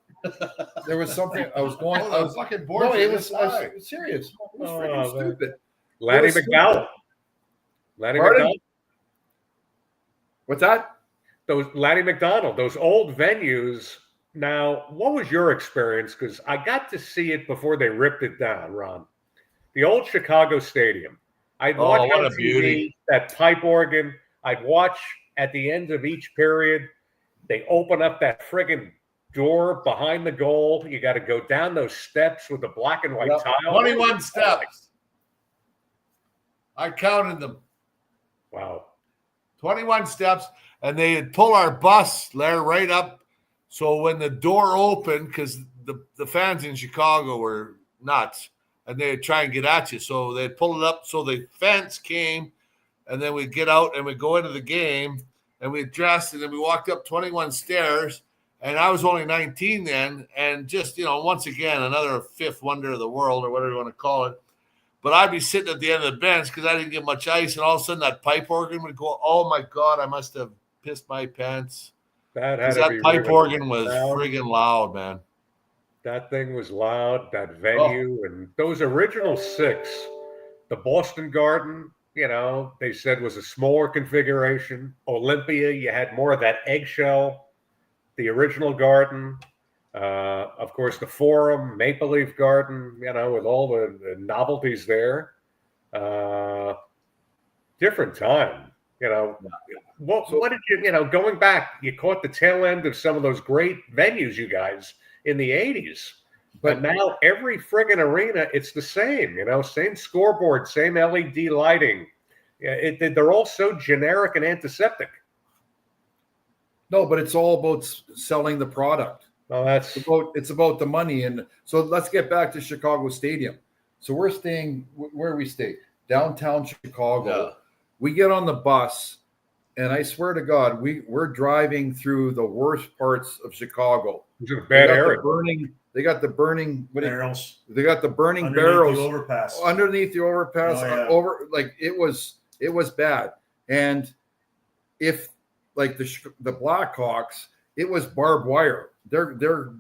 There was something I was going. I was fucking bored. No, it was serious. It was freaking stupid. Lanny McDowell. Lanny McDowell. What's that? Those Lanny McDonald, those old venues. Now, what was your experience? Because I got to see it before they ripped it down, Ron. The old Chicago Stadium. I'd watch on TV, that pipe organ. I'd watch at the end of each period. They open up that friggin' door behind the goal. You got to go down those steps with the black and white tile. 21 steps. I counted them. Wow. 21 steps. And they'd pull our bus, Larry, right up. So when the door opened, because the fans in Chicago were nuts, and they'd try and get at you. So they'd pull it up. So the fence came, and then we'd get out and we'd go into the game, and we'd dress, and then we walked up 21 stairs. And I was only 19 then, and just, you know, once again, another 5th wonder of the world or whatever you want to call it. But I'd be sitting at the end of the bench because I didn't get much ice, and all of a sudden that pipe organ would go, oh, my God, I must have pissed my pants. That pipe organ was friggin' loud, man. That thing was loud, that venue, and those original 6, the Boston Garden, you know, they said was a smaller configuration. Olympia, you had more of that eggshell. The original Garden, of course, the Forum, Maple Leaf Garden, you know, with all the novelties there. Different time, What did you, going back, you caught the tail end of some of those great venues, you guys, in the 80s. But now every friggin' arena, it's the same, same scoreboard, same LED lighting. They're all so generic and antiseptic. No, but it's all about selling the product. Well, it's about the money. And so let's get back to Chicago Stadium. So we're staying where we stay, downtown Chicago. Yeah. We get on the bus, and I swear to God, we're driving through the worst parts of Chicago. It's a bad area. They got the burning barrels. They got the burning Underneath barrels the overpass. underneath the overpass. Oh, yeah. It was bad. And if like the Blackhawks, it was barbed wire. They're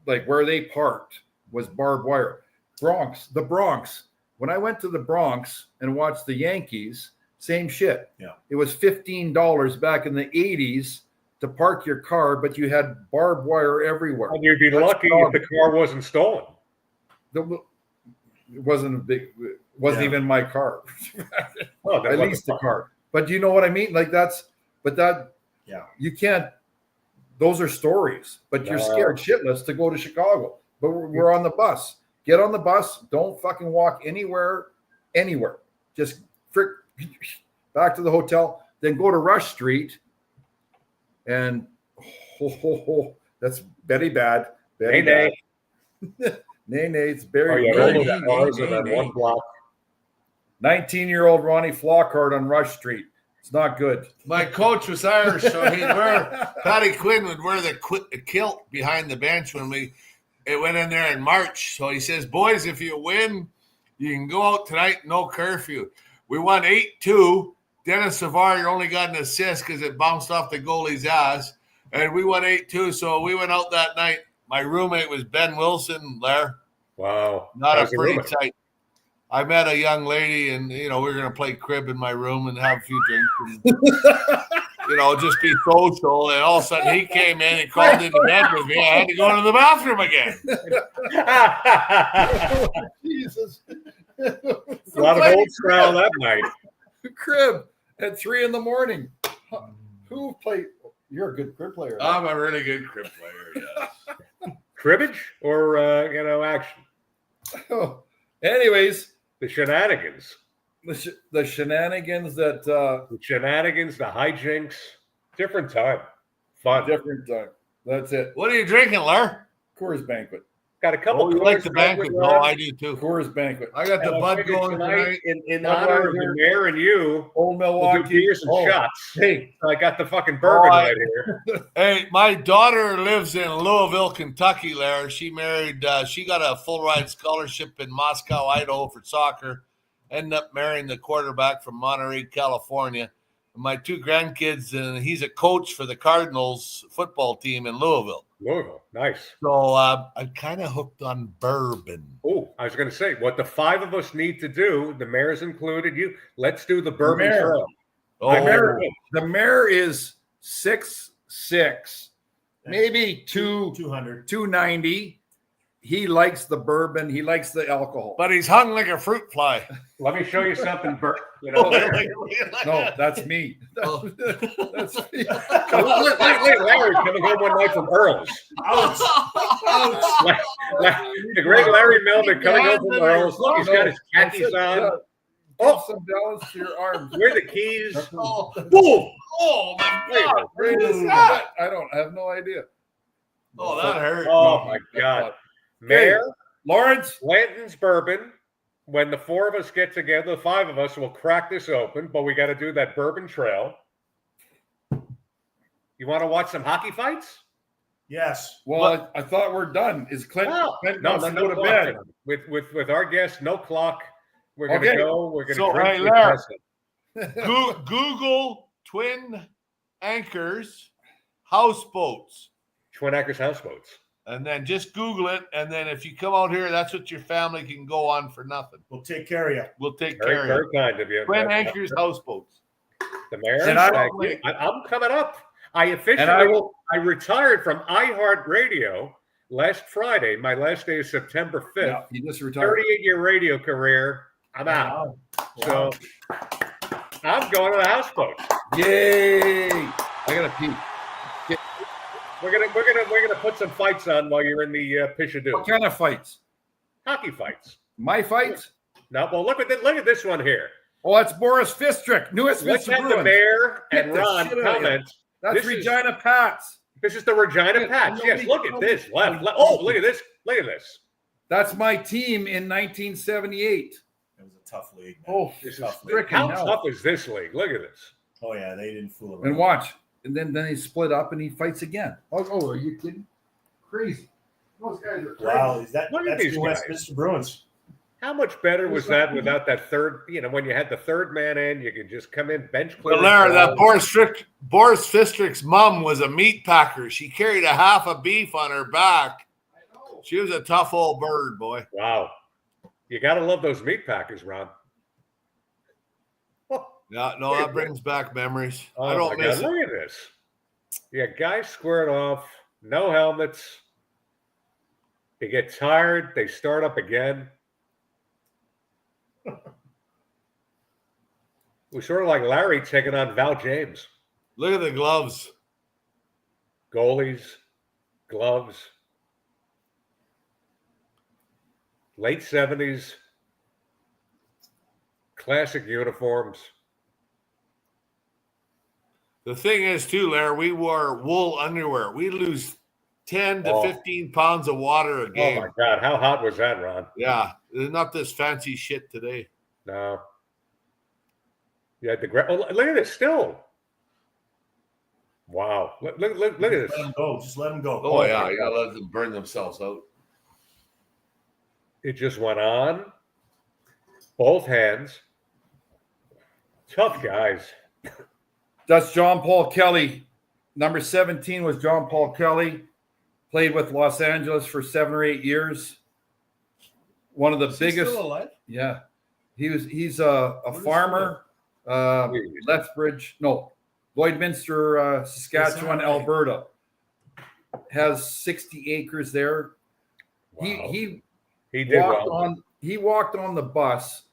like where they parked was barbed wire. The Bronx. When I went to the Bronx and watched the Yankees, same shit. Yeah. It was $15 back in the 80s to park your car, but you had barbed wire everywhere. And you'd be lucky if the car wasn't stolen. It wasn't even my car. Oh, At least the car. But you know what I mean? Like you can't, those are stories, but you're scared shitless to go to Chicago. But we're on the bus. Get on the bus. Don't fucking walk anywhere. Just back to the hotel. Then go to Rush Street. And that's very bad. Very bad. Nay, it's very bad. Cars in that one block. 19-year-old Ronnie Flockhart on Rush Street. It's not good. My coach was Irish, so Patty Quinn would wear the kilt behind the bench when it went in there in March. So he says, boys, if you win, you can go out tonight, no curfew. We won 8-2. Dennis Savard only got an assist because it bounced off the goalie's ass. And we won 8-2, so we went out that night. My roommate was Ben Wilson, Larry. Wow. Not a pretty tight. I met a young lady, and, we were going to play crib in my room and have a few drinks and, just be social. And all of a sudden he came in and called into bed with me. I had to go to the bathroom again. Jesus. A lot of old style that night. Crib at 3 a.m. Who played? You're a good crib player. I'm a really good crib player, yes. Cribbage or, action? Oh. Anyways. The shenanigans. The shenanigans that... the shenanigans, the hijinks. Different time. Fun. Different time. That's it. What are you drinking, Larry? Coors Banquet. Got a couple. You like the banquet? No, I do too. Coors Banquet. I got the bud going tonight. In honor of the mayor and you, Old Milwaukee. we'll do beers and shots. Hey, I got the fucking bourbon right here. Hey, my daughter lives in Louisville, Kentucky, Larry. She married, she got a full ride scholarship in Moscow, Idaho for soccer. Ended up marrying the quarterback from Monterey, California. My 2 grandkids, and he's a coach for the Cardinals football team in Louisville. Louisville, nice. So I'm kind of hooked on bourbon. Oh, I was going to say, what the 5 of us need to do, the mayor's included, let's do the bourbon trail. The mayor is 6'6", maybe 290. He likes the bourbon. He likes the alcohol. But he's hung like a fruit fly. Let me show you something. No, that's me. That's me. Larry coming home one night from Earl's. Ouch. The great Larry Melnyk coming home from Earl's. Look, he's got his khakis on. Oh, some balance to your arms. Where are the keys? Boom! Oh my God! What is that? I have no idea. Oh, that hurt. Oh my God! Mayor Lawrence Lanton's bourbon. When the 4 of us get together, the 5 of us will crack this open, but we got to do that bourbon trail. You want to watch some hockey fights? Yes. Well, I thought we're done. Is Clint? Clint No, wants to no go to bed. With our guest, no clock. We're going to go. We're going to drink. Larry, Google Twin Anchors houseboats. Twin Anchors houseboats. And then just Google it. And then if you come out here, that's what your family can go on for nothing. We'll take care of you. We'll take care of you. Very kind of you. Twin Anchors houseboats. The mayor. And I'm coming up. I retired from iHeartRadio last Friday. My last day is September 5th. Yeah, he just retired. 38-year radio career. I'm out. Wow. So I'm going to the houseboat. Yay! I gotta pee. We're gonna put some fights on while you're in the Pishadoo. What kind of fights? Hockey fights. My fights? No, well, look at this one here. Oh, that's Boris Fistrick, newest Let's Mr. have the Bruins. mayor and Get the Ron shit out of here. comment. That's This is- Regina Pats. This is the Regina Yeah, Pats. nobody- Yes, look at nobody- this. Left. Oh, look at this. Look at this. That's my team in 1978. It was a tough league. Man. Oh, This is Tough freaking how hell. tough is this league? Look at this. Oh yeah, they didn't fool around. And watch. And then he split up and he fights again. Oh, are you kidding? Crazy. Those guys are crazy. Wow, is that Look at that's these the guys. Westminster Bruins? How much better was that without that third? You know, when you had the third man in, you could just come in, bench clear. But Larry, that Boris Fistrick's mom was a meat packer. She carried a half a beef on her back. She was a tough old bird, boy. Wow. You got to love those meat packers, Ron. Yeah, no, that brings back memories. I Oh, don't my miss God. it. Look at this. Yeah, guys squared off, no helmets. They get tired, they start up again. We sort of like Larry taking on Val James. Look at the gloves. Goalies, gloves. Late 70s. Classic uniforms. The thing is, too, Larry, we wore wool underwear. We lose 10 to Oh. 15 pounds of water a Oh game. my God, how hot was that, Ron? Yeah, there's not this fancy shit today. No. You had the look at this still. Wow. Look at this. Let them go. Just let them go. Oh, yeah, you gotta let them burn themselves out. It just went on. Both hands. Tough guys. That's John Paul Kelly. Number 17 was John Paul Kelly. Played with Los Angeles for 7 or 8 years. One of the biggest. Still alive? Yeah. He's a farmer. Lethbridge, no, Lloydminster, Saskatchewan, That's all right. Alberta. Has 60 acres there. Wow. He He walked well. he walked on the bus.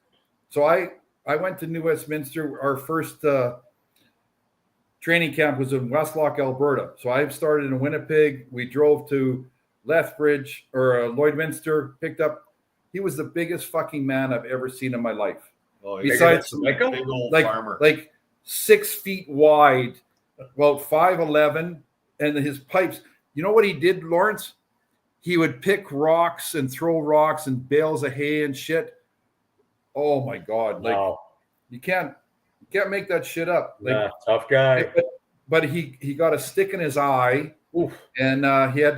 So I went to New Westminster. Our first training camp was in Westlock, Alberta. So I started in Winnipeg. We drove to Lethbridge or Lloydminster, picked up. He was the biggest fucking man I've ever seen in my life. Oh, Besides, big old like, farmer. like 6 feet wide, about 5'11", and his pipes. You know what he did, Lawrence? He would pick rocks and throw rocks and bales of hay and shit. Oh my God! Like Wow. you can't make that shit up. Like, Nah, tough guy. but he got a stick in his eye, Oof. and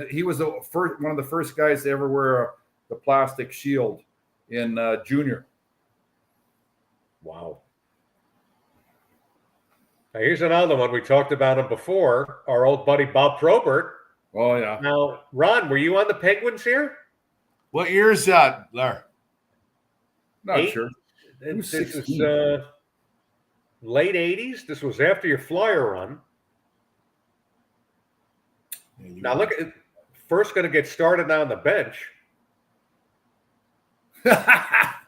he was the first one of the first guys to ever wear the plastic shield in junior. Wow. Now here's another one. We talked about him before. Our old buddy Bob Probert. Oh yeah. Now, Ron, were you on the Penguins here? What year is that, Larry? Not Eight? sure. This Who's is 16? late 80s. This was after your Flyer run. Yeah, you Now go. look at first going to get started on the bench.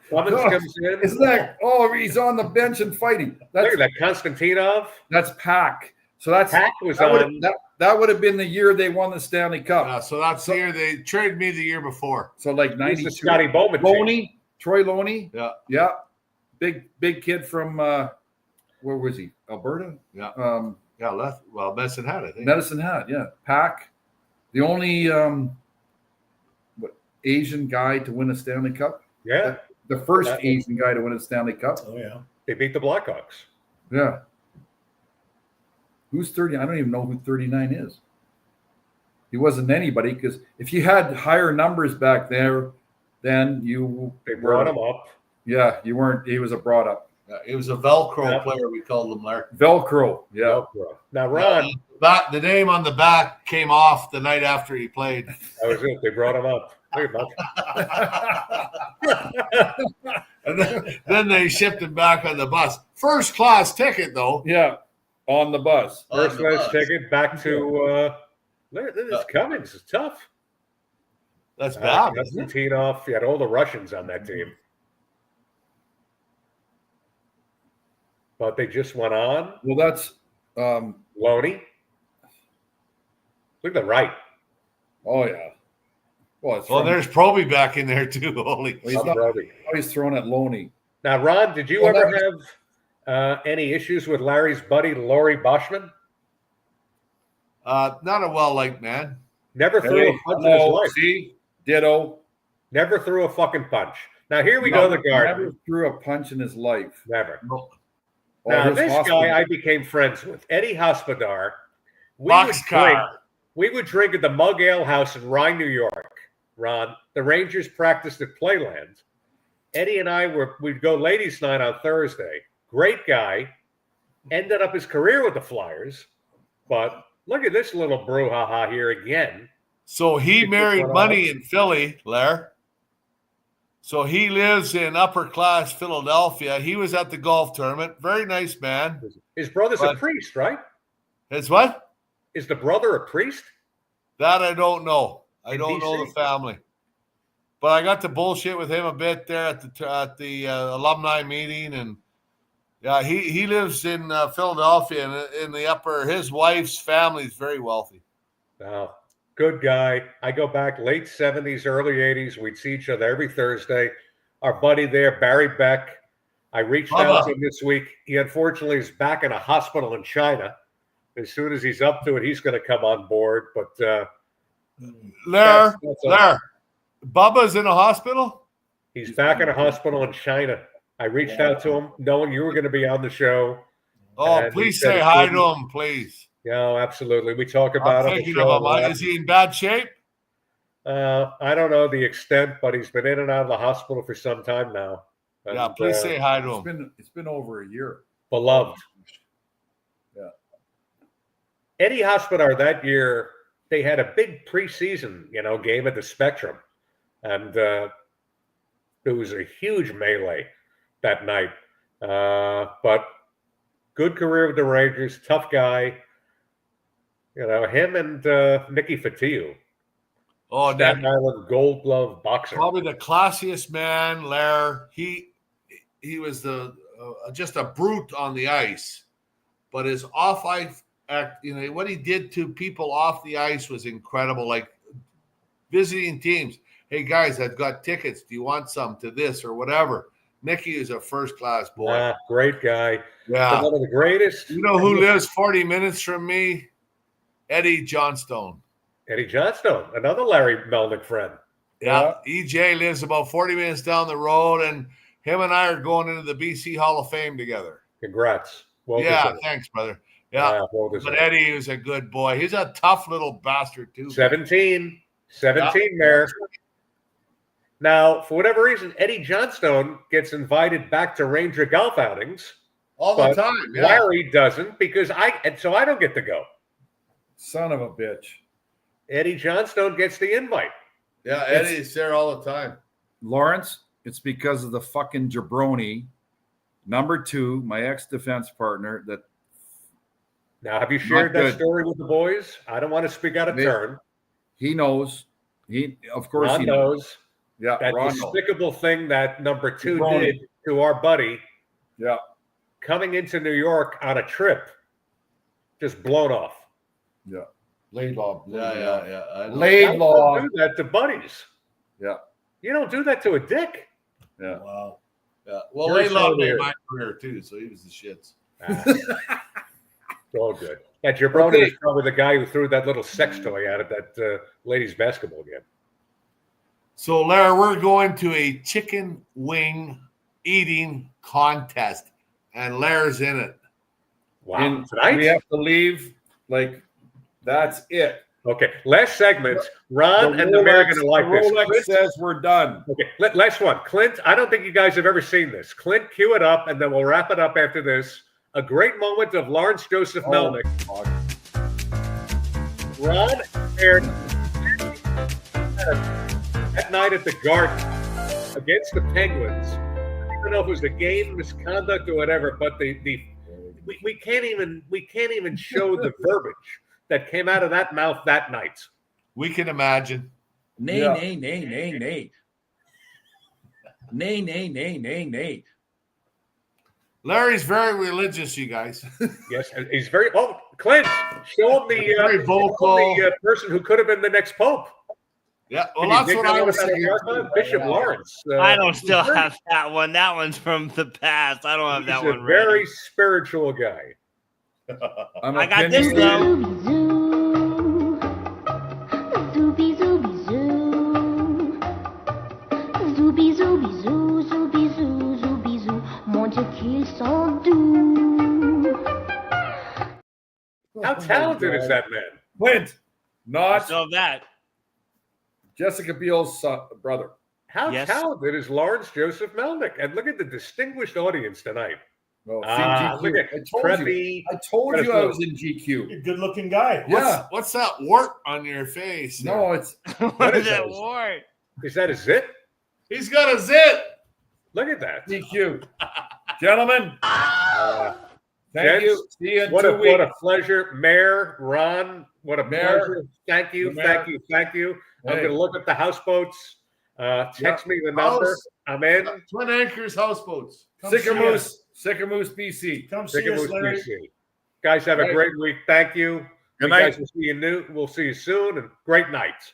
Clemens No, comes in. Isn't that? Oh, he's on the bench and fighting. Look That's at that Konstantinov. that's Pack. So that's Pack was that would, on. that would have been the year they won the Stanley Cup. So that's the year they traded me the year before. So like He's 92. the Scotty Bowman team. Loney, Troy Loney. Yeah. Yeah. Big kid from where was he? Alberta? Yeah. Yeah, Medicine Hat, I think. Medicine Hat, yeah. Pack. The only Asian guy to win a Stanley Cup. Yeah, The first That- Asian guy to win a Stanley Cup. Oh yeah. they beat the Blackhawks. Yeah. Who's 30? I don't even know who 39 is. He wasn't anybody because if you had higher numbers back there, then you They brought him up. Yeah, you weren't. He was a brought up Yeah, it was a Velcro Yeah. player, we called him, Larry. Velcro. Yeah. Now, Ron, The name on the back came off the night after he played. that was it. They brought him up. Look at that. And then they shipped him back on the bus. First class ticket, though. Yeah. On the bus. On First the class bus. ticket back to. Look at this Cummings. It's tough. That's bad. isn't it? Konstantinov. You had all the Russians on that team. but they just went on. Well, that's Loney. Look at the right. oh yeah. Well, it's Well, there's Proby back in there too. Holy. he's not always thrown at Loney. Now, Ron, did you ever have any issues with Larry's buddy, Laurie Boschman? Not a well-liked man. Never threw a punch in his life. See? Ditto. Never threw a fucking punch. Now, here we go to the garden. Never threw a punch in his life. Never. No. Now, his this hospital. guy I became friends with, Eddie Hospodar. Boxcar. We would drink at the Mug Ale House in Rye, New York. Ron, the Rangers practiced at Playland. Eddie and we'd go ladies' night on Thursday. Great guy. Ended up his career with the Flyers. But look at this little brouhaha here again. So he married money in Philly, Lair. So he lives in upper-class Philadelphia. He was at the golf tournament. Very nice man. His brother's a priest, right? His what? Is the brother a priest? That I don't know. I In don't know DC? the family. But I got to bullshit with him a bit there at the alumni meeting, and yeah, he lives in Philadelphia and in the upper. His wife's family is very wealthy. No, good guy. I go back late 70s, early 80s. We'd see each other every Thursday. Our buddy there, Barry Beck. I reached out to him this week. He unfortunately is back in a hospital in China. As soon as he's up to it, he's going to come on board. But Lair, Bubba's in a hospital? he's back in a hospital in China. I reached out to him knowing you were going to be on the show. Oh, And please he said say he hi couldn't. to him, please. Yeah, absolutely. We talk about I'm it. thinking of him. Is he in bad shape? I don't know the extent, but he's been in and out of the hospital for some time now. Yeah, And, please say hi to him. It's been over a year. beloved. Yeah. Eddie Hospodar that year, they had a big preseason, game at the Spectrum. And there was a huge melee that night. But good career with the Rangers, tough guy. Him and Nicky Fatiu. Oh, Staten Island Gold Glove boxer. probably the classiest man, Lair. He was just a brute on the ice, but his off ice act, what he did to people off the ice was incredible. Like visiting teams, hey guys, I've got tickets. Do you want some to this or whatever? Nicky is a first class boy. Great guy. Yeah, One of the greatest. you know who lives 40 minutes from me? Eddie Johnstone. Eddie Johnstone, another Larry Melnyk friend. Yeah, EJ lives about 40 minutes down the road, and him and I are going into the BC Hall of Fame together. Congrats. Well Yeah, deserved. thanks, brother. Yeah, well but deserved. Eddie was a good boy. He's a tough little bastard, too. 17 there. Now, for whatever reason, Eddie Johnstone gets invited back to Ranger golf outings. All the but time, yeah. Larry doesn't because I don't get to go. Son of a bitch. Eddie Johnstone gets the invite. Yeah, Eddie's there all the time. Lawrence, it's because of the fucking jabroni. Number 2, my ex-defense partner. That Now, have you shared Not that good. story with the boys? I don't want to speak out of turn. he knows. Of course, Ron he knows. knows Yeah, that Ron knows. despicable thing that number 2 Jabroni. did to our buddy Yeah, coming into New York on a trip, just blown off. yeah. Laidlaw. Yeah. I know. Laidlaw. You don't do that to buddies. Yeah, You don't do that to a dick. yeah. Wow. Yeah. Well, Very Laidlaw so made weird. my career, too, so he was the shits. It's all good. Yeah, Jabroni Okay. is probably the guy who threw that little sex toy out of that ladies' basketball game. So, Larry, we're going to a chicken wing eating contest, and Larry's in it. Wow. And Tonight? we have to leave. That's it. Okay. Last segment. Ron and the mayor are going to like the this. Rolex Clint, says we're done. okay. Last one. Clint, I don't think you guys have ever seen this. Clint, cue it up, and then we'll wrap it up after this. A great moment of Lawrence Joseph Melnyk. fuck. Ron aired that night at the Garden against the Penguins. I don't know if it was a game misconduct or whatever, but we can't even show the verbiage that came out of that mouth that night. We can imagine. Nay, Yeah. nay, nay, nay, nay. Nay, nay, nay, nay, nay. Larry's very religious, you guys. Yes, and he's very. Oh, Clint, show him Very vocal. the person who could have been the next pope. Yeah, well, Can you that's dig what that I one was out of the thinking. archive? Bishop Lawrence. I don't still he's very- have that one. That one's from the past. I don't have that He's one a very ready. spiritual guy. I'm I got this opinionated. though. Zooby zooby zoo. Zooby zooby zoo, zooby zoo, zooby zoo. Mon Dieu qu'ils sont doux. How talented is that man? Clint, not So that. Jessica Biel's brother. How Yes. talented is Lawrence Joseph Melnyk? And look at the distinguished audience tonight. Well, Ah, GQ. look at I told Preppy. you. I told Let you us I know. was in GQ. You're a good-looking guy. Yeah. What's that wart on your face? there? No, it's What is is that those? word? Is that a zit? He's got a zit. Look at that. GQ. Gentlemen, thank Gents, you. See you in What 2 a weeks. pleasure. Mayor, Ron, what a Mayor. pleasure. Thank you, Mayor. thank you, thank you. I'm Hey. going to look at the houseboats. Text me the number. House. I'm in. Twin Anchors houseboats. Come see us. Sicamous, BC. Come see us, Sicamous, Larry. BC. Guys, have a Right. great week. Thank you. Good You night. guys will see you soon, and great night.